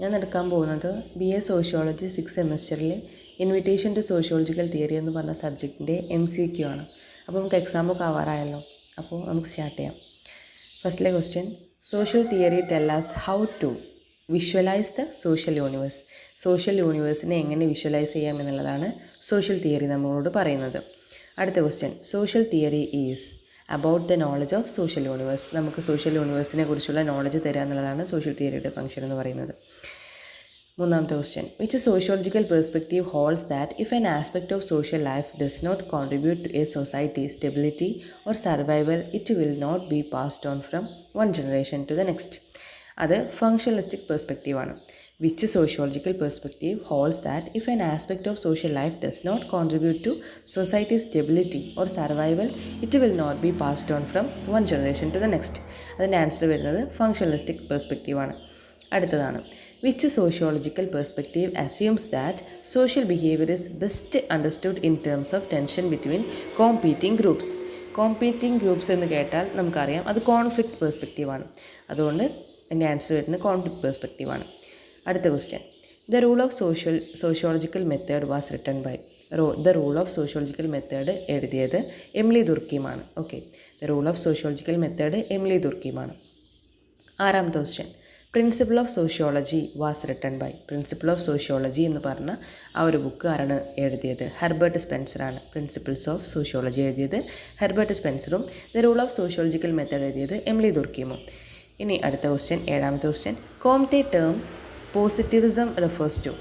ഞാൻ എടുക്കാൻ പോകുന്നത് BA സോഷ്യോളജി 6th സെമസ്റ്ററിൽ ഇൻവിറ്റേഷൻ ടു സോഷ്യോളജിക്കൽ തിയറി എന്ന് പറഞ്ഞ സബ്ജക്റ്റിൻ്റെ MCQ ആണ്. അപ്പോൾ നമുക്ക് എക്സാമൊക്കെ ആവാറായല്ലോ. അപ്പോൾ നമുക്ക് സ്റ്റാർട്ട് ചെയ്യാം. ഫസ്റ്റിലെ question, social theory tell us how to visualise the social universe. Social യൂണിവേഴ്സിനെ എങ്ങനെ വിഷ്വലൈസ് ചെയ്യാം എന്നുള്ളതാണ് സോഷ്യൽ തിയറി നമ്മളോട് പറയുന്നത്. അടുത്ത question, social theory is about the knowledge of social universe. നമുക്ക് സോഷ്യൽ യൂണിവേഴ്സിനെ കുറിച്ചുള്ള നോളജ് തരിക എന്നുള്ളതാണ് സോഷ്യൽ തിയറിയുടെ ഫംഗ്ഷൻ എന്ന് പറയുന്നത്. മൂന്നാമത്തെ question, which sociological perspective holds that if an aspect of social life does not contribute to a society stability or survival it will not be passed on from one generation to the next. അത് functionalistic പെർസ്പെക്റ്റീവാണ്. Which sociological perspective holds that if an aspect of social life does not contribute to society stability or survival it will not be passed on from one generation to the next. അതിൻ്റെ answer വരുന്നത് ഫങ്ഷണലിസ്റ്റിക് പെർസ്പെക്റ്റീവാണ്. അടുത്തതാണ്, which sociological perspective assumes that social behaviour is best understood in terms of tension between competing groups. Competing groups എന്ന് കേട്ടാൽ നമുക്കറിയാം അത് conflict പെർസ്പെക്റ്റീവാണ്. അതുകൊണ്ട് എൻ്റെ answer വരുന്നത് കോൺഫ്ലിക്റ്റ് പെർസ്പെക്റ്റീവാണ്. അടുത്ത question, the rule of sociological method was written by. The rule of sociological method എഴുതിയത് എമിലി ദുർക്കീമാണ്. Okay, the rule of sociological method Emile ദുർക്കീമാണ്. ആറാമത്തെ question, principle of sociology was written by. Principle of sociology എന്ന് പറഞ്ഞ ആ ഒരു book ആരാണ് എഴുതിയത്? ഹെർബർട്ട് സ്പെൻസറാണ്. പ്രിൻസിപ്പിൾസ് ഓഫ് സോഷ്യോളജി എഴുതിയത് ഹെർബർട്ട് സ്പെൻസറും the rule of sociological method എഴുതിയത് എമിലി ദുർക്കീമും. ഇനി അടുത്ത ക്വസ്റ്റ്യൻ, ഏഴാമത്തെ question, Comte term positivism refers to.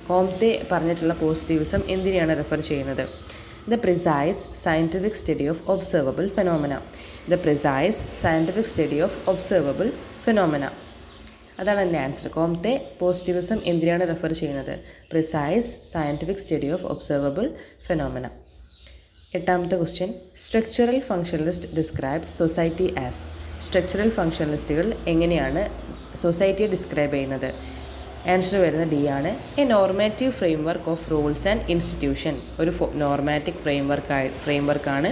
Comte പറഞ്ഞിട്ടുള്ള പോസിറ്റിവിസം എന്തിനെയാണ് റെഫർ ചെയ്യുന്നത്? The precise scientific study of observable phenomena. The precise scientific study of observable phenomena. അതാണ് എൻ്റെ ആൻസർ. കോംതെ പോസിറ്റിവിസം എന്തിനാണ് റെഫർ ചെയ്യുന്നത്? Precise scientific study of observable phenomena. എട്ടാമത്തെ question, structural functionalist described society as. Structural ഫങ്ഷണലിസ്റ്റുകൾ എങ്ങനെയാണ് സൊസൈറ്റിയെ describe ചെയ്യുന്നത്? Answer വരുന്നത് ഡി ആണ്. A normative framework of rules and institution. ഒരു നോർമാറ്റിക് ഫ്രെയിംവർക്കാണ്.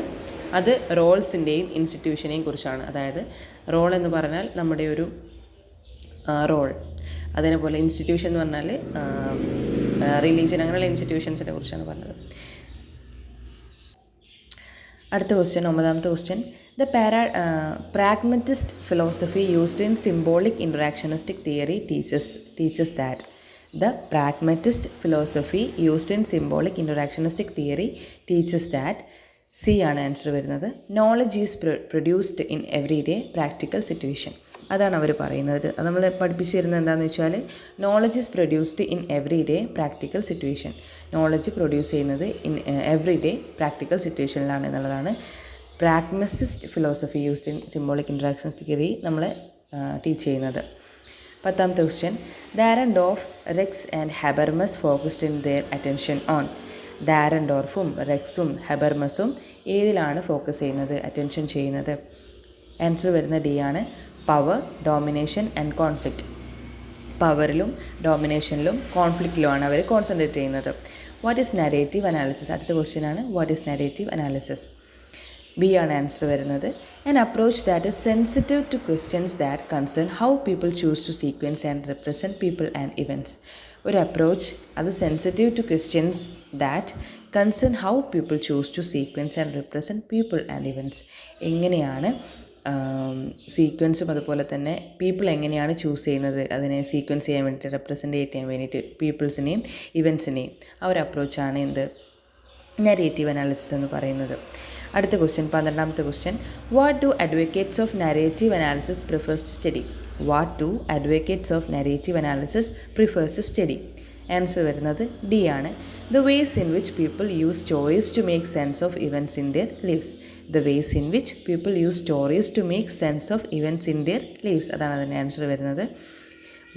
അത് റോൾസിൻ്റെയും ഇൻസ്റ്റിറ്റ്യൂഷനെയും കുറിച്ചാണ്. അതായത് റോൾ എന്ന് പറഞ്ഞാൽ നമ്മുടെ ഒരു റോൾ, അതേപോലെ ഇൻസ്റ്റിറ്റ്യൂഷൻ എന്ന് പറഞ്ഞാൽ റിലീജിയൻ, അങ്ങനെയുള്ള ഇൻസ്റ്റിറ്റ്യൂഷൻസിനെ കുറിച്ചാണ് പറഞ്ഞത്. അടുത്ത ക്വസ്റ്റ്യൻ, ഒമ്പതാമത്തെ question, the pragmatist philosophy used in symbolic interactionistic theory teaches that. The pragmatist philosophy used in symbolic interactionistic theory teaches that. C ആണ് ആൻസർ വരുന്നത്. Knowledge is produced in every day practical situation. അതാണ് അവർ പറയുന്നത്. അത് നമ്മൾ പഠിപ്പിച്ചു തരുന്നത് എന്താണെന്ന് വെച്ചാൽ, knowledge is produced in every day practical situation. Knowledge produce ചെയ്യുന്നത് ഇൻ എവറി ഡേ പ്രാക്ടിക്കൽ സിറ്റുവേഷനിലാണ് എന്നുള്ളതാണ്. Pragmatist philosophy used in symbolic interactions theory നമ്മളെ ടീച്ച് ചെയ്യുന്നത്. പത്താമത്തെ question, Dahrendorf, Rex and Habermas focused in their attention on. ഡാരൻഡോർഫും റെക്സും ഹെബർമസും ഏതിലാണ് ഫോക്കസ് ചെയ്യുന്നത്, അറ്റൻഷൻ ചെയ്യുന്നത്? ആൻസർ വരുന്ന ഡി ആണ്. Power, domination and conflict. പവറിലും ഡോമിനേഷനിലും കോൺഫ്ലിക്റ്റിലുമാണ് അവർ കോൺസെൻട്രേറ്റ് ചെയ്യുന്നത്. What is narrative analysis? അടുത്ത ക്വസ്റ്റ്യൻ ആണ്, what is narrative analysis? B ആണ് ആൻസർ വരുന്നത്. An approach that is sensitive to questions that concern how people choose to sequence and represent people and events. ഒരു approach അത് sensitive to questions that concern how people choose to sequence and represent people and events. എങ്ങനെയാണ് സീക്വൻസും അതുപോലെ തന്നെ people എങ്ങനെയാണ് choose ചെയ്യുന്നത്, അതിനെ sequence ചെയ്യാൻ വേണ്ടിയിട്ട്, റെപ്രസെൻറ്റ് ചെയ്യാൻ വേണ്ടിയിട്ട് പീപ്പിൾസിനെയും ഇവൻറ്റ്സിനെയും. ആ ഒരു അപ്രോച്ചാണ് എന്ത്, നരേറ്റീവ് അനാലിസിസ് എന്ന് പറയുന്നത്. അടുത്ത ക്വസ്റ്റ്യൻ, 12ാമത്തെ question, what do advocates of narrative analysis prefers to study. What do advocates of narrative analysis prefers to study? Answer വരുന്നത് ഡി ആണ്. The ways in which people use stories to make sense of events in their lives. The ways in which people use stories to make sense of events in their lives. അതാണ് അതിൻ്റെ answer വരുന്നത്.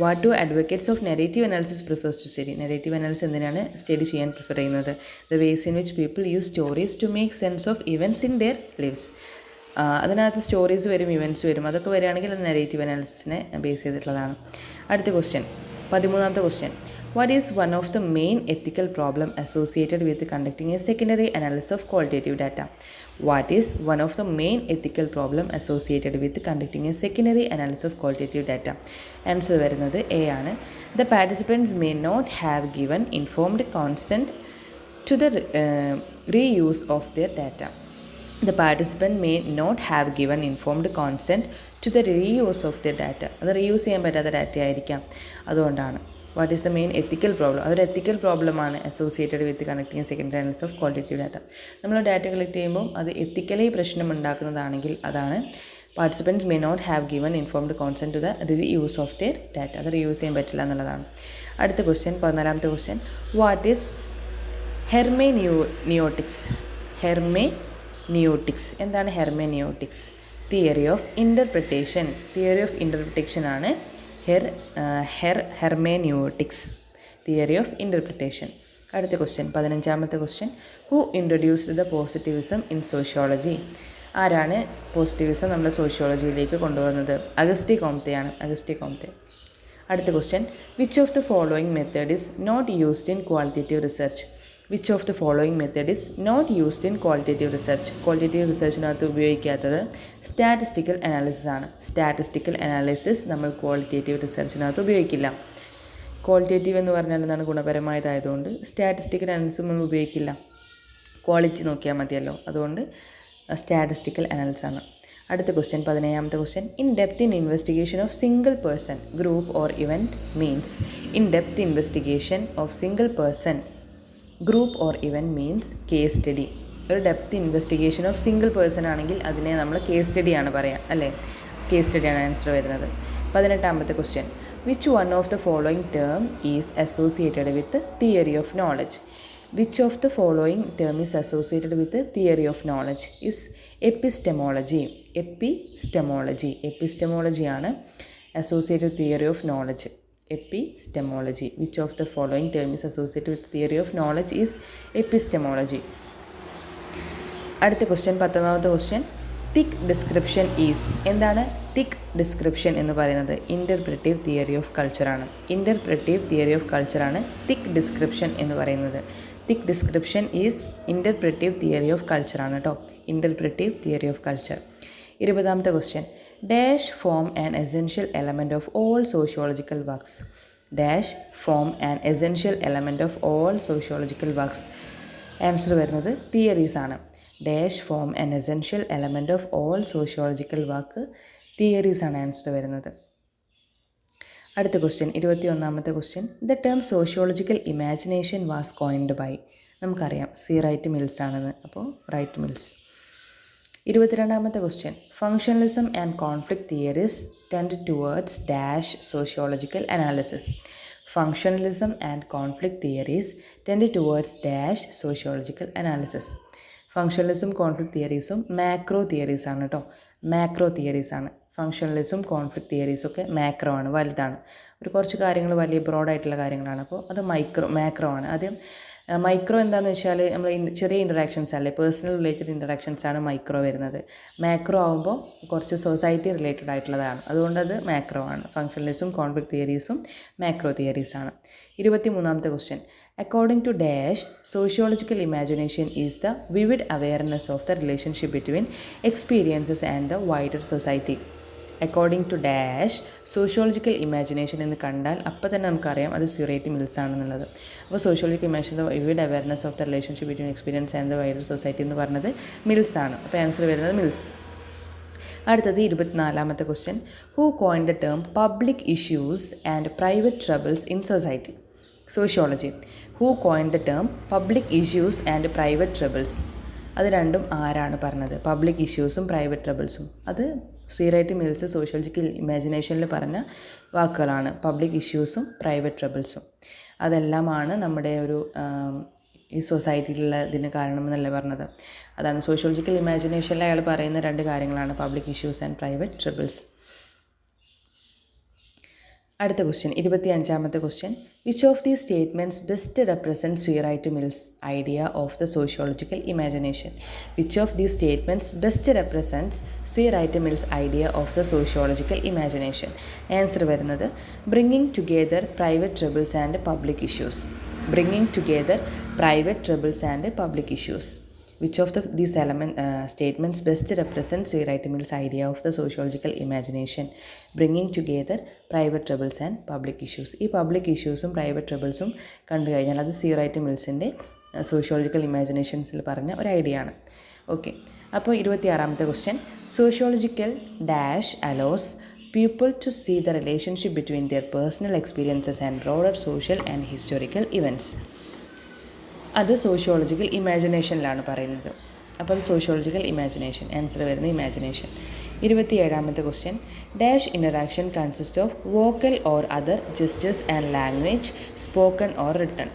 What do advocates of negative analysis prefers to study. Negative analysis എന്തിനാണ് study ചെയ്യാൻ prefer ചെയ്യുന്നത്? The ways in which people use stories to make sense of events in their lives. അതിനകത്ത് stories വരും, events വരും. അതൊക്കെ വരികയാണെങ്കിൽ അത് നെഗറ്റീവ് അനാലിസിസിനെ ബേസ് ചെയ്തിട്ടുള്ളതാണ്. അടുത്ത ക്വസ്റ്റ്യൻ, 13ാമത്തെ question, what is one of the main ethical problem associated with conducting a secondary analysis of qualitative data? What is one of the main ethical problem associated with conducting a secondary analysis of qualitative data? Answer വരുന്നത് A ആണ്. The participants may not have given informed consent to the reuse of their data. The participant may not have given informed consent to the reuse of their data. അത് reuse ചെയ്യാൻ പറ്റാത്ത data ആയിരിക്കാം, അതുകൊണ്ടാണ്. What is the main ethical problem? അതൊരു ethical പ്രോബ്ലമാണ് associated with connecting secondary analysis of qualitative data. നമ്മൾ data collect ചെയ്യുമ്പോൾ അത് എത്തിക്കലി പ്രശ്നം ഉണ്ടാക്കുന്നതാണെങ്കിൽ അതാണ് participants may not have given informed consent to the reuse of their data. അത് reuse ചെയ്യാൻ പറ്റില്ല എന്നുള്ളതാണ്. അടുത്ത ക്വസ്റ്റ്യൻ, 14ാമത്തെ question, what is hermeneutics? Hermeneutics എന്താണ് hermeneutics? Theory of interpretation. Theory of interpretation ആണ് ഹെർമേനിയോട്ടിക്സ്, തിയറി ഓഫ് ഇൻ്റർപ്രിട്ടേഷൻ. അടുത്ത question, 15ാമത്തെ question, who introduced the positivism in sociology? ആരാണ് പോസിറ്റിവിസം നമ്മുടെ സോഷ്യോളജിയിലേക്ക് കൊണ്ടുവന്നത്? അഗസ്റ്റി കോംതെയാണ്. Auguste Comte. അടുത്ത question, which of the following method is not used in qualitative research? Which of the following method is not used in qualitative research? Qualitative റിസർച്ചിനകത്ത് ഉപയോഗിക്കാത്തത് statistical analysis ആണ്. Statistical analysis നമ്മൾ qualitative റിസർച്ചിനകത്ത് ഉപയോഗിക്കില്ല. Qualitative എന്ന് പറഞ്ഞാൽ എന്താണ്? ഗുണപരമായതായതുകൊണ്ട് സ്റ്റാറ്റിസ്റ്റിക്കൽ അനാലിസിസ് നമ്മൾ ഉപയോഗിക്കില്ല. ക്വാളിറ്റി നോക്കിയാൽ മതിയല്ലോ, അതുകൊണ്ട് സ്റ്റാറ്റിസ്റ്റിക്കൽ അനാലിസിസ് ആണ്. അടുത്ത ക്വസ്റ്റ്യൻ, 17ാമത്തെ question, in depth in investigation of single person, group or event means? In depth investigation of single person, group or event means case study. ഒരു depth investigation of single person ആണെങ്കിൽ അതിനെ നമ്മൾ case സ്റ്റഡിയാണ് പറയാം, അല്ലേ? Case സ്റ്റഡിയാണ് answer വരുന്നത്. 18ാമത്തെ question, which one of the following term is associated with theory of knowledge? Which of the following term is associated with theory of knowledge? Is epistemology. Epistemology. എപ്പിസ്റ്റമോളജിയാണ് associated theory of knowledge. Epistemology. Which of the following term is associated with theory of knowledge is epistemology? അടുത്ത question, 19ാമത്തെ question, thick description is? എന്താണ് thick description എന്ന് പറയുന്നത്? Interpretive theory of കൾച്ചറാണ്. Interpretive theory of കൾച്ചറാണ് thick description എന്ന് പറയുന്നത്. Thick description is interpretive theory of കൾച്ചറാണ് കേട്ടോ. Interpretive theory of culture. 20ാമത്തെ question, dash form an essential element of all sociological works? Dash form an essential element of all sociological works? Answer വരുന്നത് theories ആണ്. Dash form an essential element of all sociological work? Theories ആണ് answer വരുന്നത്. അടുത്ത question, 21ാമത്തെ question, the term sociological imagination was coined by? നമുക്കറിയാം C Wright Mills ആണെന്ന്, അപ്പോൾ Wright Mills. 22ാമത്തെ question, functionalism and conflict theories tend towards dash sociological analysis? Functionalism and conflict theories tend towards dash sociological analysis? Functionalism conflict തിയറീസും macro theories ആണ് കേട്ടോ. Macro theories ആണ്. Functionalism conflict തിയറീസൊക്കെ macro ആണ്, വലുതാണ്. ഒരു കുറച്ച് കാര്യങ്ങൾ വലിയ ബ്രോഡായിട്ടുള്ള കാര്യങ്ങളാണ്. അപ്പോൾ അത് മാക്രോ ആണ്. ആദ്യം മൈക്രോ എന്താണെന്ന് വെച്ചാൽ നമ്മൾ ചെറിയ ഇൻറ്ററാക്ഷൻസ് അല്ലേ, പേഴ്സണൽ റിലേറ്റഡ് ഇൻറ്ററാക്ഷൻസ് ആണ് മൈക്രോ വരുന്നത്. മാക്രോ ആകുമ്പോൾ കുറച്ച് സൊസൈറ്റി റിലേറ്റഡ് ആയിട്ടുള്ളതാണ്, അതുകൊണ്ടത് മാക്രോ ആണ്. ഫങ്ഷണലിസം കോൺഫ്ലിക്റ്റ് തിയറീസും മാക്രോ തിയറീസാണ്. 23ാമത്തെ question, according to dash sociological imagination is the vivid awareness of the relationship between experiences and the wider society? According to dash sociological imagination എന്ന് കണ്ടാൽ അപ്പോൾ തന്നെ നമുക്കറിയാം അത് സി റൈറ്റ് മിൽസ് ആണെന്നുള്ളത്. അപ്പോൾ sociological imagination the vivid awareness of the relationship between experience and the wider society എന്ന് പറഞ്ഞത് മിൽസ് ആണ്. അപ്പോൾ ആൻസർ വരുന്നത് മിൽസ്. അടുത്തത് 24ാമത്തെ question, who coined the term public issues and private troubles in society? Sociology. Who coined the term public issues and private troubles? അത് രണ്ടും ആരാണ് പറഞ്ഞത്? പബ്ലിക് ഇഷ്യൂസും പ്രൈവറ്റ് ട്രബിൾസും. അത് സി റൈറ്റ് മിൽസ് സോഷ്യോളജിക്കൽ ഇമാജിനേഷനിൽ പറഞ്ഞ വാക്കുകളാണ്, പബ്ലിക് ഇഷ്യൂസും പ്രൈവറ്റ് ട്രബിൾസും. അതെല്ലാമാണ് നമ്മുടെ ഒരു ഈ സൊസൈറ്റിയിലുള്ള ഇതിന് കാരണമെന്നല്ല പറഞ്ഞത്. അതാണ് സോഷ്യോളജിക്കൽ ഇമാജിനേഷനിൽ അയാൾ പറയുന്ന രണ്ട് കാര്യങ്ങളാണ്, public issues and private troubles. അടുത്ത ക്വസ്റ്റ്യൻ 25ാമത്തെ question which of these statements best represent C Wright Mills idea of the sociological imagination. Which of these statements best represents C Wright Mills idea of the sociological imagination. Answer വരുന്നത് bringing together private troubles and public issues. Bringing together private troubles and public issues. Which of these statements best represents Sweright Mill's idea of the sociological imagination? Bringing together private troubles and public issues. ഈ public ഇഷ്യൂസും private ട്രബിൾസും കണ്ടു കഴിഞ്ഞാൽ അത് സ്വീറൈറ്റ് മിൽസിൻ്റെ sociological ഇമാജിനേഷൻസിൽ പറഞ്ഞ ഒരു idea ആണ്. Okay, അപ്പോൾ 26ാമത്തെ question sociological dash allows people to see the relationship between their personal experiences and broader social and historical events. അത് സോഷ്യോളജിക്കൽ ഇമാജിനേഷനിലാണ് പറയുന്നത്. അപ്പോൾ അത് സോഷ്യോളജിക്കൽ ഇമാജിനേഷൻ. ആൻസർ വരുന്ന ഇമാജിനേഷൻ. 27ാമത്തെ question dash interaction consist of vocal or other gestures and language spoken or written.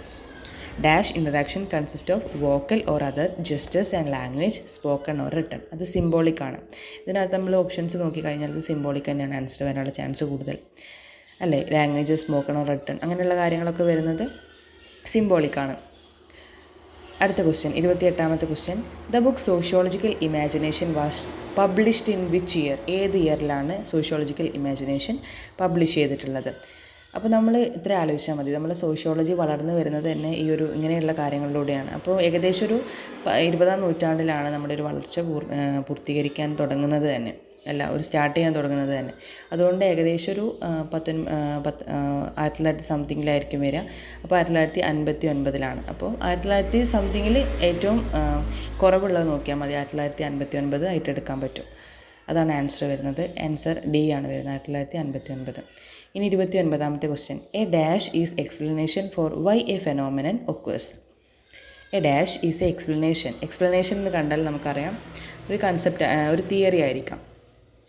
Dash interaction consist of vocal or other gestures and language spoken or written. അത് symbolic ആണ്. ഇതിനകത്ത് നമ്മൾ options നോക്കിക്കഴിഞ്ഞാൽ അത് symbolic തന്നെയാണ് answer വരാനുള്ള chance കൂടുതൽ അല്ലേ. ലാംഗ്വേജ് സ്പോക്കൺ ഓർ റിട്ടൺ അങ്ങനെയുള്ള കാര്യങ്ങളൊക്കെ വരുന്നത് സിംബോളിക് ആണ്. അടുത്ത ക്വസ്റ്റ്യൻ 28ാമത്തെ question the book sociological imagination was published in which year. ഏത് ഇയറിലാണ് സോഷ്യോളജിക്കൽ ഇമാജിനേഷൻ പബ്ലിഷ് ചെയ്തിട്ടുള്ളത്? അപ്പോൾ നമ്മൾ ഇത്ര ആലോചിച്ചാൽ മതി. നമ്മൾ സോഷ്യോളജി വളർന്നു വരുന്നത് തന്നെ ഈ ഒരു ഇങ്ങനെയുള്ള കാര്യങ്ങളിലൂടെയാണ്. അപ്പോൾ ഏകദേശം ഒരു 20ാം നൂറ്റാണ്ടിലാണ് നമ്മുടെ ഒരു വളർച്ച പൂർത്തീകരിക്കാൻ തുടങ്ങുന്നത് തന്നെ, അല്ല ഒരു സ്റ്റാർട്ട് ചെയ്യാൻ തുടങ്ങുന്നത് തന്നെ. അതുകൊണ്ട് ഏകദേശം ഒരു 1900 സംതിങ്ങിലായിരിക്കും വരിക. അപ്പോൾ 1959 അപ്പോൾ 1900 സംതിങ്ങിൽ ഏറ്റവും കുറവുള്ളത് നോക്കിയാൽ മതി. 1959 ആയിട്ട് എടുക്കാൻ പറ്റും. അതാണ് ആൻസർ വരുന്നത്. ആൻസർ ഡി ആണ് വരുന്നത്, 1959. ഇനി 29ാമത്തെ question a dash is explanation for why a phenomenon occurs. A dash is a explanation എന്ന് കണ്ടാൽ നമുക്കറിയാം ഒരു കൺസെപ്റ്റ്, ഒരു തിയറി ആയിരിക്കാം.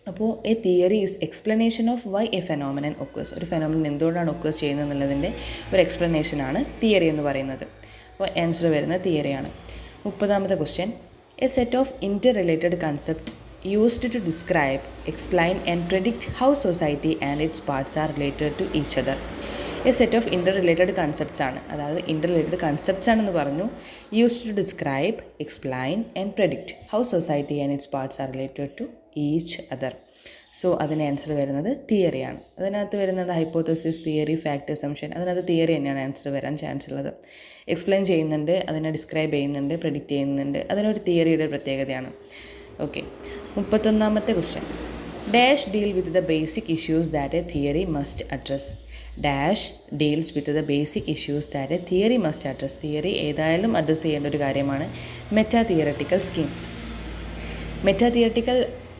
അപ്പോൾ a theory is explanation of why a phenomenon occurs. ഒരു ഫെനോമിനൻ എന്തുകൊണ്ടാണ് ഒക്കേഴ്സ് ചെയ്യുന്നത് എന്നുള്ളതിൻ്റെ ഒരു എക്സ്പ്ലനേഷനാണ് തിയറി എന്ന് പറയുന്നത്. അപ്പോൾ ആൻസർ വരുന്നത് തിയറിയാണ്. 30ാമത്തെ question a set of interrelated concepts used to describe explain and predict how society and its parts are related to each other. A set of interrelated concepts ആണ്, അതായത് interrelated concepts ആണെന്ന് പറഞ്ഞു. Used to describe explain and predict how society and its parts are related to each other. So അതിന് answer വരുന്നത് തിയറിയാണ്. അതിനകത്ത് വരുന്നത് hypothesis, theory, fact, assumption. അതിനകത്ത് തിയറി തന്നെയാണ് ആൻസർ വരാൻ ചാൻസ് ഉള്ളത്. എക്സ്പ്ലെയിൻ ചെയ്യുന്നുണ്ട്, അതിനെ ഡിസ്ക്രൈബ് ചെയ്യുന്നുണ്ട്, പ്രെഡിക്റ്റ് ചെയ്യുന്നുണ്ട്. അതിനൊരു തിയറിയുടെ പ്രത്യേകതയാണ്. ഓക്കെ, 31ാമത്തെ question dash deal with the basic issues that a theory must address. Dash deals with the basic issues that a theory must address. Theory ഏതായാലും അഡ്രസ്സ് ചെയ്യേണ്ട ഒരു കാര്യമാണ് meta theoretical scheme. Meta theoretical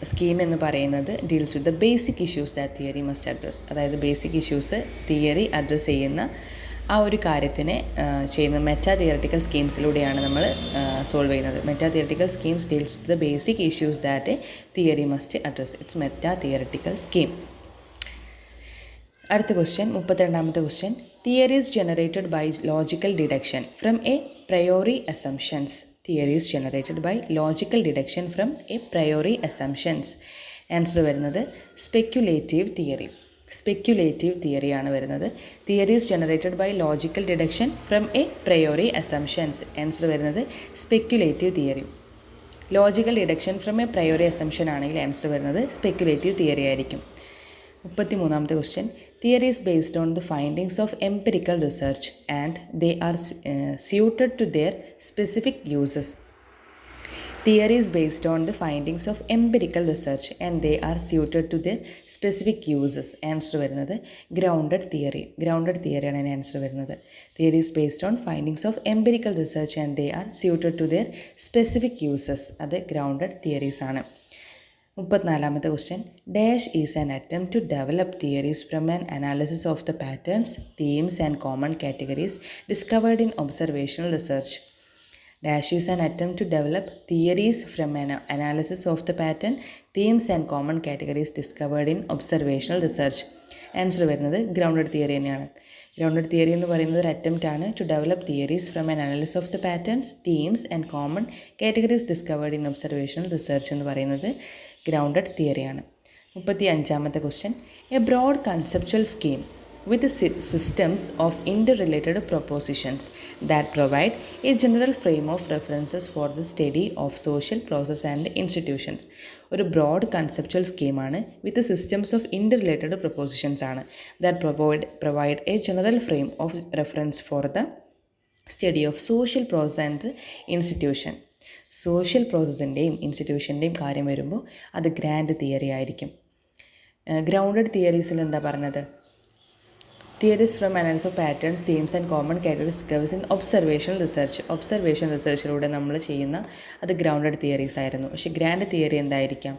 scheme എന്ന് പറയുന്നത് deals with the basic issues that theory must address. അതായത് basic issues theory address ചെയ്യുന്ന ആ ഒരു കാര്യത്തിനെ ചെയ്യുന്ന മെറ്റാ തിയററ്റിക്കൽ സ്കീംസിലൂടെയാണ് നമ്മൾ സോൾവ് ചെയ്യുന്നത്. Meta theoretical schemes deals with the basic issues that theory must address. It's meta theoretical scheme. അടുത്ത question 32ാമത്തെ question theories generated by logical deduction from a priori assumptions. Theories generated by logical deduction from a priori assumptions. Answer വരുന്നത് speculative theory. Speculative തിയറിയാണ് വരുന്നത്. Theories generated by logical deduction from a priori assumptions. Answer വരുന്നത് speculative theory. Logical deduction from a priori assumption ആണെങ്കിൽ answer വരുന്നത് speculative theory ആയിരിക്കും. 33ാമത്തെ question theories based on the findings of empirical research and they are suited to their specific uses. Theories based on the findings of empirical research and they are suited to their specific uses. Answer വരുന്നത് grounded theory. Grounded തിയറിയാണ് അതിന് answer വരുന്നത്. Theories based on findings of empirical research and they are suited to their specific uses. അത് grounded theories ആണ്. 34ാമത്തെ question dash is an attempt to develop theories from an analysis of the patterns, themes and common categories discovered in observational research. Dash is an attempt to develop theories from an analysis of the pattern, themes and common categories discovered in observational research. Answer വരുന്നത് grounded theory തന്നെയാണ്. Grounded theory എന്ന് പറയുന്നത് ഒരു attempt ആണ് to develop theories from an analysis of the patterns, themes and common categories discovered in observational research എന്ന് പറയുന്നത് grounded തിയറിയാണ്. 35ാമത്തെ question a broad conceptual scheme with systems of interrelated propositions that provide a general frame of references for the study of social process and institutions. ഒരു broad conceptual സ്കീമാണ് with systems of interrelated propositions ആണ് that provide a general frame of reference for the study of social process and institution. Social പ്രോസസ്സിൻ്റെയും ഇൻസ്റ്റിറ്റ്യൂഷൻ്റെയും കാര്യം വരുമ്പോൾ അത് grand theory ആയിരിക്കും. Grounded തിയറീസിൽ എന്താ പറഞ്ഞത്? Theories from analysis of patterns, themes and common categories discovers in observational research. Observation റിസർച്ചിലൂടെ നമ്മൾ ചെയ്യുന്ന അത് ഗ്രൗണ്ടഡ് തിയറീസ് ആയിരുന്നു. പക്ഷേ ഗ്രാൻഡ് തിയറി എന്തായിരിക്കാം?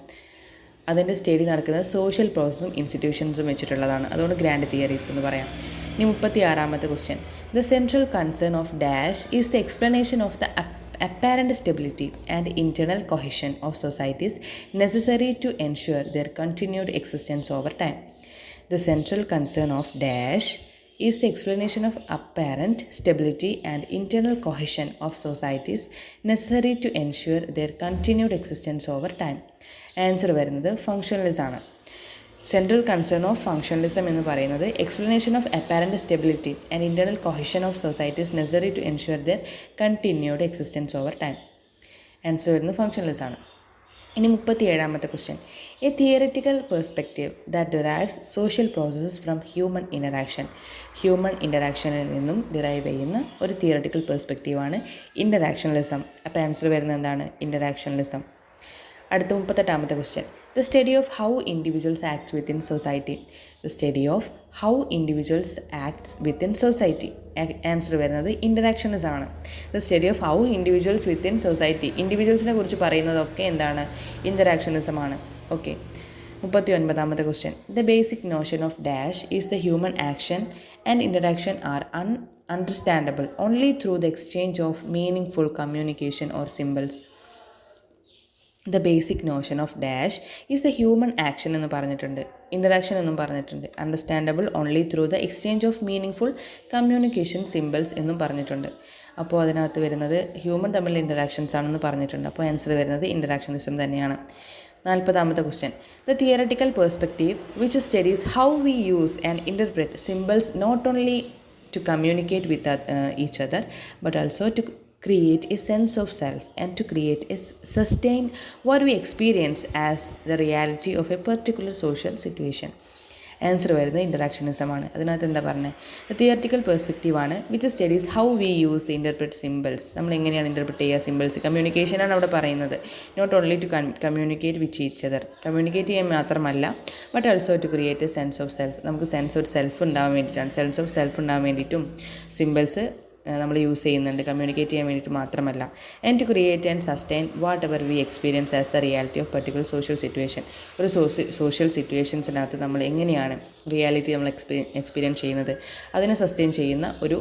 അതിൻ്റെ സ്റ്റഡി നടക്കുന്നത് സോഷ്യൽ പ്രോസസ്സും ഇൻസ്റ്റിറ്റ്യൂഷൻസും വെച്ചിട്ടുള്ളതാണ്. അതുകൊണ്ട് ഗ്രാൻഡ് തിയറീസ് എന്ന് പറയാം. ഇനി 36ാമത്തെ question. The central concern of dash is the explanation of the apparent stability and internal cohesion of societies necessary to ensure their continued existence over time. The central concern of dash is the explanation of apparent stability and internal cohesion of societies necessary to ensure their continued existence over time. Answer വരുന്നത് functionalism ആണ്. Central concern of functionalism എന്ന് പറയുന്നത് explanation of apparent stability and internal cohesion of societies necessary to ensure their continued existence over time. Answer വരുന്നത് functionalism ആണ്. ഇനി 37ാമത്തെ question. A theoretical perspective that derives social processes from human interaction. Human ഇൻ്ററാക്ഷനിൽ നിന്നും derive ചെയ്യുന്ന ഒരു theoretical പെർസ്പെക്റ്റീവാണ് ഇൻ്ററാക്ഷണലിസം. അപ്പോൾ answer വരുന്നത് എന്താണ്? ഇൻ്ററാക്ഷണലിസം. അടുത്ത 38ാമത്തെ question. The study of how individuals acts within society. The study of how individuals acts within society. Answer വരുന്നത് ഇൻ്ററാക്ഷനിസം ആണ്. The study of how individuals within society. ഇൻഡിവിജ്വൽസിനെ കുറിച്ച് പറയുന്നതൊക്കെ എന്താണ്? ഇൻ്ററാക്ഷനിസം ആണ്. ഓക്കെ. 39ാമത്തെ question. The basic notion of dash is the human action and interaction are understandable only through the exchange of meaningful communication or symbols. The basic notion of dash is the human action എന്ന് പറഞ്ഞിട്ടുണ്ട്, interaction എന്നും പറഞ്ഞിട്ടുണ്ട്, understandable only through the exchange of meaningful communication symbols എന്നും പറഞ്ഞിട്ടുണ്ട്. അപ്പോൾ അതിനകത്ത് വരുന്നത് human തമ്മിലുള്ള ഇൻ്ററാക്ഷൻസ് ആണെന്ന് പറഞ്ഞിട്ടുണ്ട്. അപ്പോൾ ആൻസർ വരുന്നത് ഇൻ്ററാക്ഷനിസം തന്നെയാണ്. 40ാമത്തെ question. The theoretical perspective which studies how we use and interpret symbols not only to communicate with each other but also to create a sense of self and to create a sustain what we experience as the reality of a particular social situation. Answer വരുന്നത് interactionism ആണ്. അതിനകത്ത് എന്താ പറഞ്ഞത്? Theoretical പെർസ്പെക്റ്റീവാണ് which studies how we use the interpret symbols. നമ്മൾ എങ്ങനെയാണ് interpret ചെയ്യുക symbols? കമ്മ്യൂണിക്കേഷനാണ് അവിടെ പറയുന്നത്. Not only to communicate with each other, communicate ചെയ്യാൻ മാത്രമല്ല but also to create a sense of self. നമുക്ക് സെൻസ് ഓഫ് സെൽഫ് ഉണ്ടാകാൻ വേണ്ടിയിട്ടാണ്. സെൻസ് ഓഫ് സെൽഫ് ഉണ്ടാകാൻ വേണ്ടിയിട്ടും സിമ്പിൾസ് നമ്മൾ യൂസ് ചെയ്യുന്നുണ്ട്, കമ്മ്യൂണിക്കേറ്റ് ചെയ്യാൻ വേണ്ടിയിട്ട് മാത്രമല്ല. And to create and sustain whatever we experience as the reality of particular social situation. ഒരു സോഷ്യൽ സിറ്റുവേഷൻസിനകത്ത് നമ്മൾ എങ്ങനെയാണ് റിയാലിറ്റി നമ്മൾ എക്സ്പീരിയൻസ് ചെയ്യുന്നത് അതിനെ സസ്റ്റെയിൻ ചെയ്യുന്ന ഒരു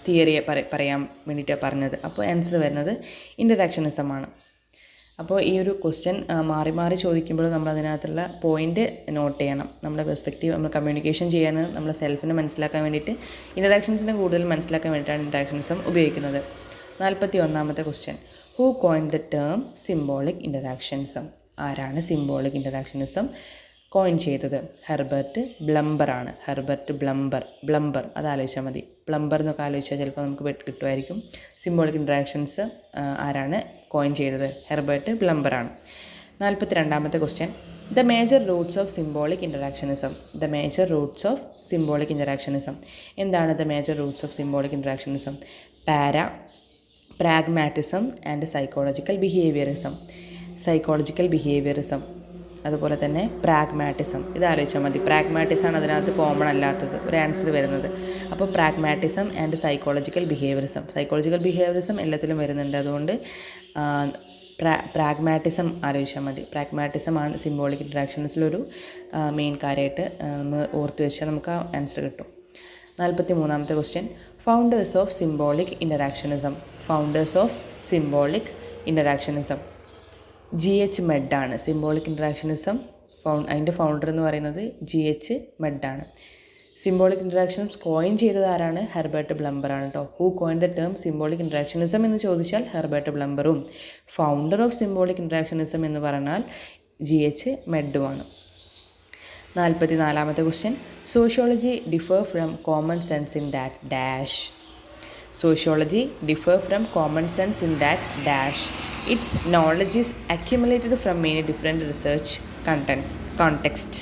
തിയറിയെ പറയാൻ വേണ്ടിയിട്ടാണ് പറഞ്ഞത്. അപ്പോൾ ആൻസർ വരുന്നത് ഇൻ്ററാക്ഷനിസമാണ്. അപ്പോൾ ഈ ഒരു ക്വസ്റ്റ്യൻ മാറി മാറി ചോദിക്കുമ്പോൾ നമ്മൾ അതിനകത്തുള്ള പോയിൻ്റ് നോട്ട് ചെയ്യണം. നമ്മുടെ പെർസ്പെക്റ്റീവ് നമ്മൾ കമ്മ്യൂണിക്കേഷൻ ചെയ്യാൻ നമ്മുടെ സെൽഫിനെ മനസ്സിലാക്കാൻ വേണ്ടിയിട്ട് ഇൻ്ററാക്ഷൻസിനെ കൂടുതൽ മനസ്സിലാക്കാൻ വേണ്ടിയിട്ടാണ് ഇൻ്ററാക്ഷനിസം ഉപയോഗിക്കുന്നത്. 41ാമത്തെ question. Who coin the term symbolic interactionism. ആരാണ് സിംബോളിക് ഇൻ്ററാക്ഷനിസം കോയിൻ ചെയ്തത്? ഹെർബർട്ട് ബ്ലംബറാണ്. ഹെർബർട്ട് ബ്ലംബർ അത് ആലോചിച്ചാൽ മതി. പ്ലംബർ എന്നൊക്കെ ആലോചിച്ചാൽ ചിലപ്പോൾ നമുക്ക് കിട്ടുമായിരിക്കും. സിംബോളിക് ഇൻ്ററാക്ഷൻസ് ആരാണ് കോയിൻ ചെയ്തത്? ഹെർബർട്ട് ബ്ലംബറാണ്. 42ാമത്തെ question. The major roots of symbolic interactionism. The major roots of symbolic interactionism. എന്താണ് the major roots of symbolic interactionism? Pragmatism and psychological behaviourism. അതുപോലെ തന്നെ പ്രാഗ്മാറ്റിസം. ഇത് ആലോചിച്ചാൽ മതി. പ്രാഗ്മാറ്റിസമാണ് അതിനകത്ത് കോമൺ അല്ലാത്തത് ഒരു ആൻസർ വരുന്നത്. അപ്പോൾ പ്രാഗ്മാറ്റിസം ആൻഡ് സൈക്കോളജിക്കൽ ബിഹേവിയറിസം എല്ലാത്തിലും വരുന്നുണ്ട്. അതുകൊണ്ട് പ്രാഗ്മാറ്റിസം ആലോചിച്ചാൽ മതി. പ്രാഗ്മാറ്റിസമാണ് സിംബോളിക് ഇൻ്ററാക്ഷൻസിലൊരു മെയിൻ കാര്യമായിട്ട് നമ്മൾ ഓർത്ത് വെച്ചാൽ നമുക്ക് ആ ആൻസർ കിട്ടും. 43ാമത്തെ question. Founders of symbolic interactionism. GH മെഡാണ് സിംബോളിക് ഇൻ്ററാക്ഷനിസം. അതിൻ്റെ ഫൗണ്ടർ എന്ന് പറയുന്നത് GH മെഡാണ്. സിംബോളിക് ഇൻ്ററാക്ഷൻസ് കോയിൻ ചെയ്തത് ആരാണ്? ഹെർബർട്ട് ബ്ലംബറാണ് കേട്ടോ. Who coin the term symbolic interactionism എന്ന് ചോദിച്ചാൽ ഹെർബർട്ട് ബ്ലംബറും, ഫൗണ്ടർ ഓഫ് സിംബോളിക് ഇൻ്ററാക്ഷനിസം എന്ന് പറഞ്ഞാൽ GH മെഡുമാണ്. 44-ാമത്തെ question, sociology differ from common sense in that dash. Sociology differ from common sense in that dash. Its knowledge is accumulated from many different research contexts.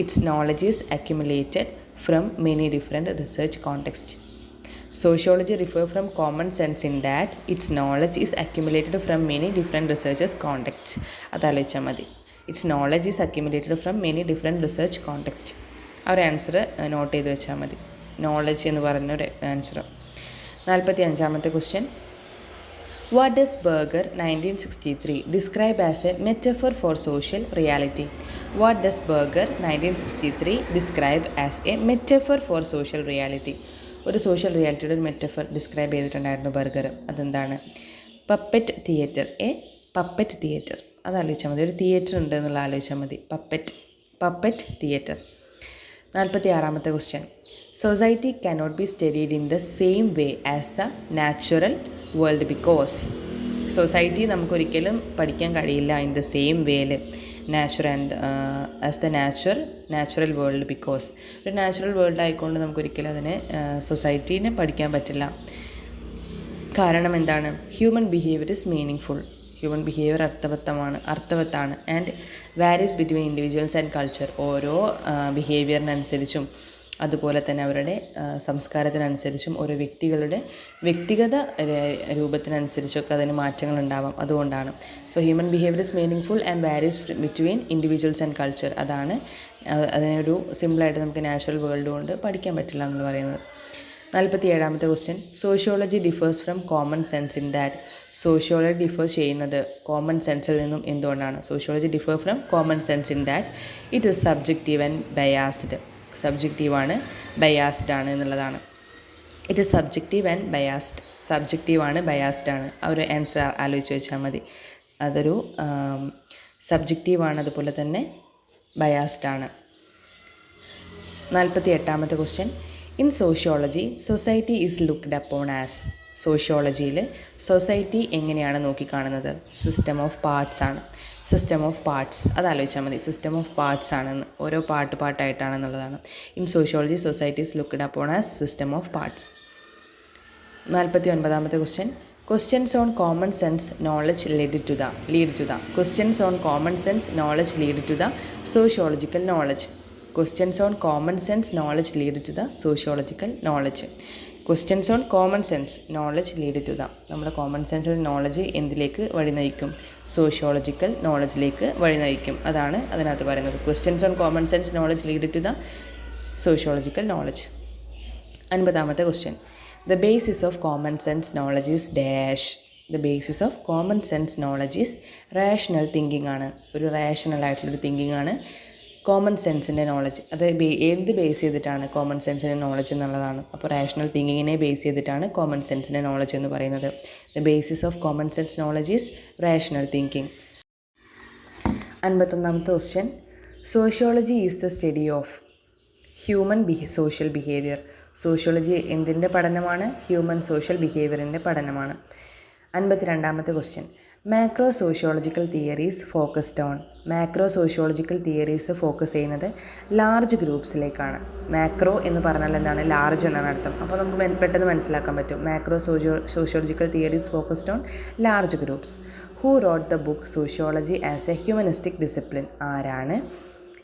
Its knowledge is accumulated from many different research contexts. Sociology differ from common sense in that its knowledge is accumulated from many different researchers contexts. അതാലോചിച്ചാൽ മതി. Its knowledge is accumulated from many different research contexts. ആ ഒരു answer not ചെയ്ത് വെച്ചാൽ മതി. Knowledge എന്ന് പറഞ്ഞൊരു answer. 45-ാമത്തെ question, what does Berger 1963 describe as a metaphor for social reality? What does Berger 1963 describe as a metaphor for social reality? ഒരു social റിയാലിറ്റിയുടെ ഒരു മെറ്റഫർ ഡിസ്ക്രൈബ് ചെയ്തിട്ടുണ്ടായിരുന്നു ബർഗർ. അതെന്താണ്? Puppet theatre. Puppet theatre. അത് ആലോചിച്ചാൽ മതി. ഒരു തിയേറ്റർ ഉണ്ട് എന്നുള്ള ആലോചിച്ചാൽ മതി. Puppet theatre. 46-ാമത്തെ question, society cannot be studied in the same way as the natural world because society നമുക്കൊരിക്കലും പഠിക്കാൻ കഴിയില്ല ഇൻ ദ സെയിം വേയിൽ as the natural world because ഒരു നാച്ചുറൽ വേൾഡ് ആയിക്കൊണ്ട് നമുക്കൊരിക്കലും അതിനെ സൊസൈറ്റീനെ പഠിക്കാൻ പറ്റില്ല. കാരണം എന്താണ്? Human behaviour is meaningful. Human behaviour അർത്ഥവത്താണ് and varies between individuals and culture. ഓരോ ബിഹേവിയറിനനുസരിച്ചും അതുപോലെ തന്നെ അവരുടെ സംസ്കാരത്തിനനുസരിച്ചും ഓരോ വ്യക്തികളുടെ വ്യക്തിഗത രൂപത്തിനനുസരിച്ചൊക്കെ അതിന് മാറ്റങ്ങളുണ്ടാവാം. അതുകൊണ്ടാണ് so human behaviour is meaning full and varies between individuals and culture. അതാണ് അതിനൊരു സിമ്പിളായിട്ട് നമുക്ക് നാച്ചുറൽ വേൾഡ് കൊണ്ട് പഠിക്കാൻ പറ്റില്ല എന്ന് പറയുന്നത്. 47-ാമത്തെ question, sociology differs from common sense in that. Sociology differ ചെയ്യുന്നത് കോമൺ സെൻസിൽ നിന്നും എന്തുകൊണ്ടാണ്? Sociology differ from common sense in that it is subjective and biased. സബ്ജക്റ്റീവാണ്, ബയാസ്ഡ് ആണ് എന്നുള്ളതാണ്. It is subjective and biased. സബ്ജക്റ്റീവാണ്, ബയാസ്ഡ് ആണ്. ആ ഒരു ആൻസർ ആലോചിച്ച് വെച്ചാൽ മതി. അതൊരു സബ്ജക്റ്റീവാണ്, അതുപോലെ തന്നെ ബയാസ്ഡ് ആണ്. 48-ാമത്തെ question, in sociology society is looked upon as. സോഷ്യോളജിയിൽ സൊസൈറ്റി എങ്ങനെയാണ് നോക്കിക്കാണുന്നത്? സിസ്റ്റം ഓഫ് പാർട്സ് ആണ്. System of parts. അത് ആലോചിച്ചാൽ മതി. സിസ്റ്റം ഓഫ് പാർട്സ് ആണെന്ന്, ഓരോ പാർട്ടായിട്ടാണെന്നുള്ളതാണ്. In sociology society is looked upon as system of parts. 49-ാമത്തെ question, questions on common sense knowledge lead to the. Questions on common sense knowledge lead to the sociological knowledge. Questions on common sense knowledge lead to the sociological knowledge. Questions on common sense knowledge lead to the. നമ്മുടെ common സെൻസിൽ knowledge എന്തിലേക്ക് വഴി നയിക്കും? Sociological നോളജിലേക്ക് വഴി നയിക്കും. അതാണ് അതിനകത്ത് പറയുന്നത്. Questions on common sense knowledge lead to the sociological knowledge. 50-ാമത്തെ question, the basis of common sense knowledge is dash. The basis of common sense knowledge is rational thinking ആണ്. ഒരു റാഷണൽ ആയിട്ടുള്ളൊരു തിങ്കിങ് ആണ് കോമൺ സെൻസിൻ്റെ knowledge. അത് എന്ത് base ചെയ്തിട്ടാണ് common സെൻസിൻ്റെ നോളജ് എന്നുള്ളതാണ്. അപ്പോൾ റാഷണൽ തിങ്കിങ്ങിനെ ബേസ് ചെയ്തിട്ടാണ് കോമൺ സെൻസിൻ്റെ നോളജ് എന്ന് പറയുന്നത്. The basis of common sense knowledge is rational thinking. 51-ാമത്തെ question, sociology is the study of human social behaviour. Sociology എന്തിൻ്റെ പഠനമാണ്? ഹ്യൂമൻ സോഷ്യൽ ബിഹേവിയറിൻ്റെ പഠനമാണ്. 52-ാമത്തെ question, macro sociological theories focused on. Macro sociological theories focus ചെയ്യുന്നത് large ഗ്രൂപ്പ്സിലേക്കാണ്. Macro എന്ന് പറഞ്ഞാൽ എന്താണ്? ലാർജ് എന്നാണ് അർത്ഥം. അപ്പോൾ നമുക്ക് പെട്ടെന്ന് മനസ്സിലാക്കാൻ പറ്റും. Macro sociological theories focused on large groups. Who wrote the book sociology as A humanistic discipline? ആരാണ്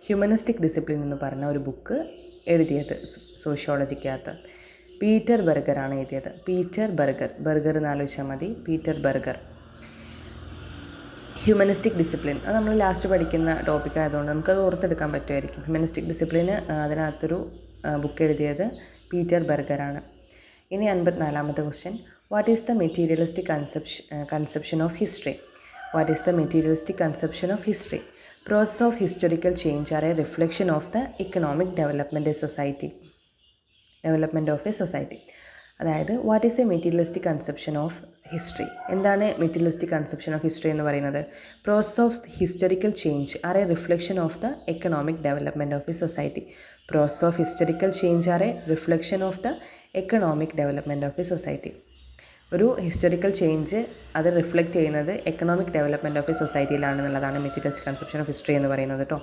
ഹ്യൂമനിസ്റ്റിക് ഡിസിപ്ലിൻ എന്ന് പറഞ്ഞ ഒരു ബുക്ക് എഴുതിയത് സോഷ്യോളജിക്കകത്ത്? പീറ്റർ ബർഗറാണ് എഴുതിയത്. ബർഗർ എന്ന് ആലോചിച്ചാൽ മതി. Peter burger. ഹ്യൂമനിസ്റ്റിക് ഡിസിപ്ലിൻ അത് നമ്മൾ ലാസ്റ്റ് പഠിക്കുന്ന ടോപ്പിക് ആയതുകൊണ്ട് നമുക്കത് ഓർത്തെടുക്കാൻ പറ്റുമായിരിക്കും. ഹ്യൂമനിസ്റ്റിക് ഡിസിപ്ലിന് അതിനകത്തൊരു ബുക്ക് എഴുതിയത് പീറ്റർ ബർഗറാണ്. ഇനി 54-ാമത്തെ question, what is the materialistic conception of history? What is the materialistic conception of history? Process of historical change are a reflection of the economic development of a society. അതായത് what is the materialistic conception of history? എന്താണ് materialistic conception of history എന്ന് പറയുന്നത്? Process of historical change are a reflection of the economic development of a society. Process of historical change are a reflection of the economic development of a society. ഒരു historical change അത് reflect ചെയ്യുന്നത് economic development of a സൊസൈറ്റിയിലാണെന്നുള്ളതാണ് materialistic conception of history എന്ന് പറയുന്നത് കേട്ടോ.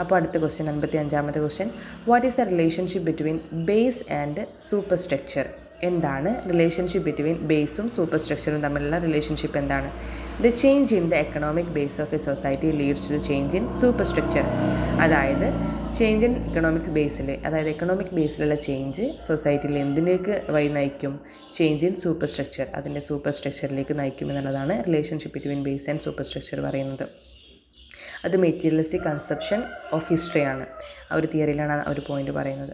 അപ്പോൾ അടുത്ത question 55ാമത്തെ question, what is the relationship between base and super structure? എന്താണ് റിലേഷൻഷിപ്പ് ബിറ്റ്വീൻ ബേസും സൂപ്പർ സ്ട്രക്ചറും തമ്മിലുള്ള റിലേഷൻഷിപ്പ് എന്താണ്? The change in the economic base of a society leads to the change in super structure. അതായത് change in economic ബേസിൽ, അതായത് economic ബേസിലുള്ള change സൊസൈറ്റിയിൽ എന്തിലേക്ക് വഴി നയിക്കും? ചേഞ്ച് ഇൻ സൂപ്പർ സ്ട്രക്ചർ, അതിൻ്റെ സൂപ്പർ സ്ട്രക്ചറിലേക്ക് നയിക്കും എന്നുള്ളതാണ് relationship between base and super structure പറയുന്നത്. അത് മെറ്റീരിയലിസ്റ്റിക് കൺസെപ്ഷൻ ഓഫ് ഹിസ്റ്ററിയാണ്. ആ ഒരു തിയറിയിലാണ് ആ ഒരു പോയിന്റ് പറയുന്നത്.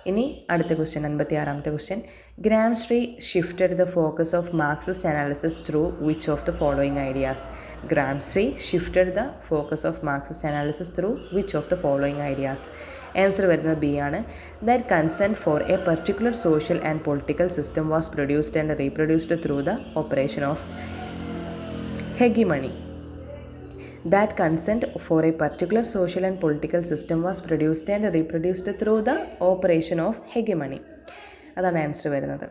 ഇനി അടുത്ത ക്വസ്റ്റ്യൻ 56ാമത്തെ question, Gramsci shifted the focus of Marxist analysis through which of the following ideas? Gramsci shifted the focus of Marxist analysis through which of the following ideas? Answer വരുന്നത് B ആണ്. That consent for a particular social and political system was produced and reproduced through the operation of hegemony. That consent for a particular social and political system was produced and reproduced through the operation of hegemony. അതാണ് answer വരുന്നത്.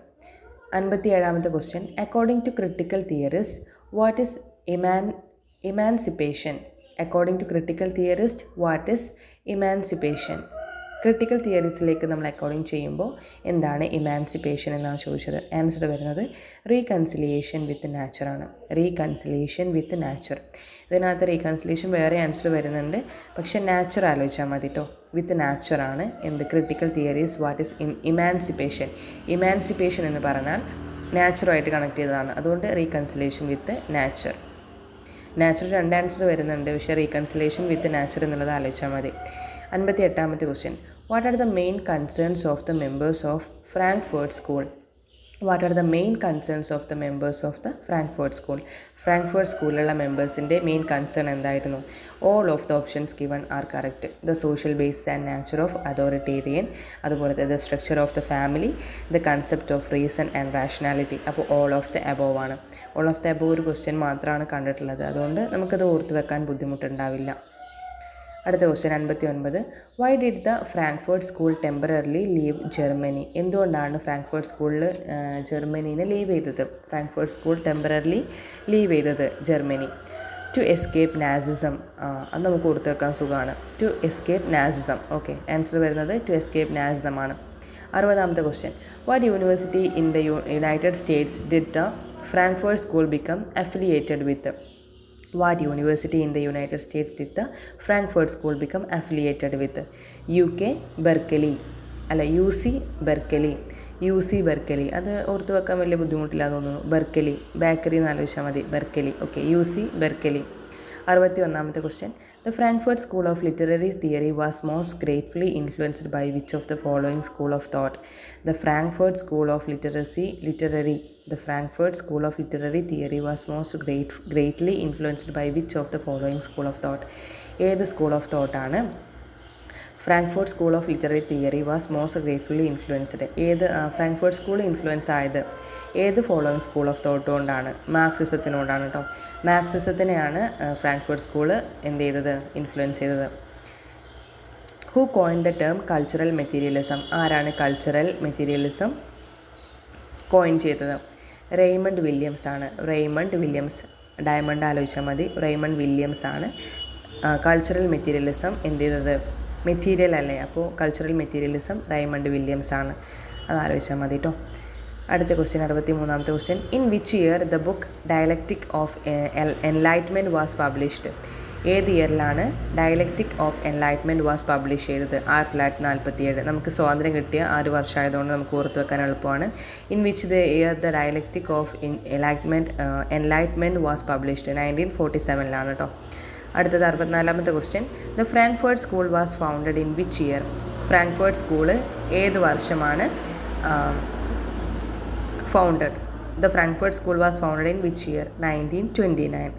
57ാമത്തെ question, according to critical theorist what is emancipation? According to critical theorist what is emancipation? Critical തിയറീസിലേക്ക് നമ്മൾ according ചെയ്യുമ്പോൾ എന്താണ് emancipation എന്നാണ് ചോദിച്ചത്. Answer വരുന്നത് റീകൺസിലിയേഷൻ വിത്ത് നാച്ചറാണ്. Reconciliation with nature. ഇതിനകത്ത് റീകൺസിലിയേഷൻ വേറെ ആൻസർ വരുന്നുണ്ട്, പക്ഷേ നാച്ചർ ആലോചിച്ചാൽ മതി കേട്ടോ. വിത്ത് നാച്ചറാണ് എന്ത് critical theories what is emancipation. Emancipation എന്ന് പറഞ്ഞാൽ നാച്ചുറായിട്ട് കണക്ട് ചെയ്തതാണ്. അതുകൊണ്ട് reconciliation with nature. Natural 2 answer വരുന്നുണ്ട്, പക്ഷേ റീകൺസിലിയേഷൻ വിത്ത് നാച്ചർ എന്നുള്ളത് ആലോചിച്ചാൽ മതി. 58ാമത്തെ question, what are the main concerns of the members of Frankfurt school? What are the main concerns of the members of the Frankfurt school? Frankfurt സ്കൂളിലുള്ള മെമ്പേഴ്സിൻ്റെ main concern എന്തായിരുന്നു? All of the options given are correct. The social base and nature of authoritarian, അതുപോലെ the structure of the family, the concept of reason and rationality. അപ്പോൾ all of the above ആണ്. All of the above ഒരു question മാത്രമാണ് കണ്ടിട്ടുള്ളത്, അതുകൊണ്ട് നമുക്കത് ഓർത്ത് വെക്കാൻ ബുദ്ധിമുട്ടുണ്ടാവില്ല. അടുത്ത question 59, why did the Frankfurt school temporarily leave Germany? എന്തുകൊണ്ടാണ് ഫ്രാങ്ക്ഫർട്ട് സ്കൂളിൽ ജർമ്മനീനെ ലീവ് ചെയ്തത്? ഫ്രാങ്ക്ഫർട്ട് സ്കൂൾ ടെമ്പററിലി ലീവ് ചെയ്തത് ജർമ്മനി. To escape Nazism. അത് നമുക്ക് കൊടുത്തു വെക്കാൻ സുഖമാണ്. To escape Nazism. Okay, answer വരുന്നത് ടു എസ്കേപ്പ് നാസിസം ആണ്. 60ാമത്തെ question, what university in the United States did the Frankfurt school become affiliated with? What university in the United States did the Frankfurt School become affiliated with? UK Berkeley അല്ല UC Berkeley. UC Berkeley അത് ഓർത്ത് വെക്കാൻ വലിയ ബുദ്ധിമുട്ടില്ല തോന്നുന്നു. Berkeley, bakery എന്ന് ആലോചിച്ചാൽ മതി. ബെർക്കലി. Okay, UC Berkeley. 61ാമത്തെ question, the Frankfurt school of literary theory was most gratefully influenced by which of the following school of thought? The Frankfurt school of the Frankfurt School of Literary Theory was most greatly influenced by which of the following school of thought? ഏത് school of തോട്ടാണ് Frankfurt school of literary theory was most gratefully influenced? ഏത് Frankfurt school influence ആയത് ഏത് following school of തോട്ടുകൊണ്ടാണ്? മാർക്സിസത്തിനോടാണ് കേട്ടോ. മാർക്സിസത്തിനെയാണ് Frankfurt school എന്ത് ചെയ്തത്? ഇൻഫ്ലുവൻസ് ചെയ്തത്. Who coin the term cultural materialism? ആരാണ് കൾച്ചറൽ മെറ്റീരിയലിസം കോയിൻ ചെയ്തത്? റെയ്മണ്ട് വില്യംസ് ആണ്. Raymond Williams. ഡയമണ്ട് ആലോചിച്ചാൽ മതി. റെയ്മണ്ട് വില്യംസ് ആണ് കൾച്ചറൽ മെറ്റീരിയലിസം എന്ത് ചെയ്തത്? മെറ്റീരിയൽ അല്ലേ, അപ്പോൾ കൾച്ചറൽ മെറ്റീരിയലിസം റെയ്മണ്ട് വില്യംസ് ആണ്. അത് ആലോചിച്ചാൽ മതി കേട്ടോ. അടുത്ത ക്വസ്റ്റ്യൻ 63ാമത്തെ question, in which year the book dialectic of enlightenment was published? ഏത് ഇയറിലാണ് dialectic of enlightenment was publish ചെയ്തത്? 1947. നമുക്ക് സ്വാതന്ത്ര്യം കിട്ടിയ ആ ഒരു വർഷമായതുകൊണ്ട് നമുക്ക് ഓർത്ത് വെക്കാൻ എളുപ്പമാണ്. In which the year the dialectic of enlightenment was published? 1947 കേട്ടോ. അടുത്തത് 64ാമത്തെ question, the Frankfurt school was founded in which year? Frankfurt school ഏത് വർഷമാണ് founded? The Frankfurt school was founded in which year? 1929.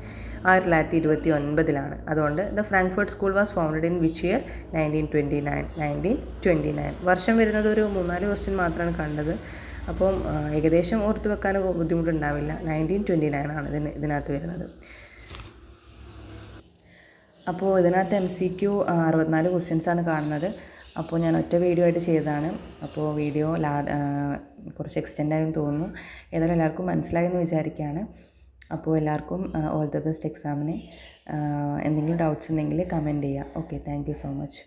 1929. അതുകൊണ്ട് the Frankfurt school was founded in which year? 1929. വർഷം വരുന്നത് ഒരു 3-4 question മാത്രമാണ് കണ്ടത്, അപ്പം ഏകദേശം ഓർത്ത് വെക്കാൻ ബുദ്ധിമുട്ടുണ്ടാവില്ല. 1929 ആണ് ഇതിനകത്ത് വരുന്നത്. അപ്പോൾ ഇതിനകത്ത് MCQ 64 ക്വസ്റ്റ്യൻസാണ് കാണുന്നത്. അപ്പോൾ ഞാൻ ഒറ്റ വീഡിയോ ആയിട്ട് ചെയ്തതാണ്. അപ്പോൾ വീഡിയോ കുറച്ച് എക്സ്റ്റെൻഡ് ആയെന്ന് തോന്നുന്നു. ഏതായാലും എല്ലാവർക്കും മനസ്സിലായെന്ന് വിചാരിക്കുകയാണ്. അപ്പോൾ എല്ലാവർക്കും ഓൾ ദ ബെസ്റ്റ് എക്സാമിന്. എന്തെങ്കിലും ഡൗട്ട്സ് ഉണ്ടെങ്കിൽ കമൻറ്റ് ചെയ്യുക. Okay, thank you so much.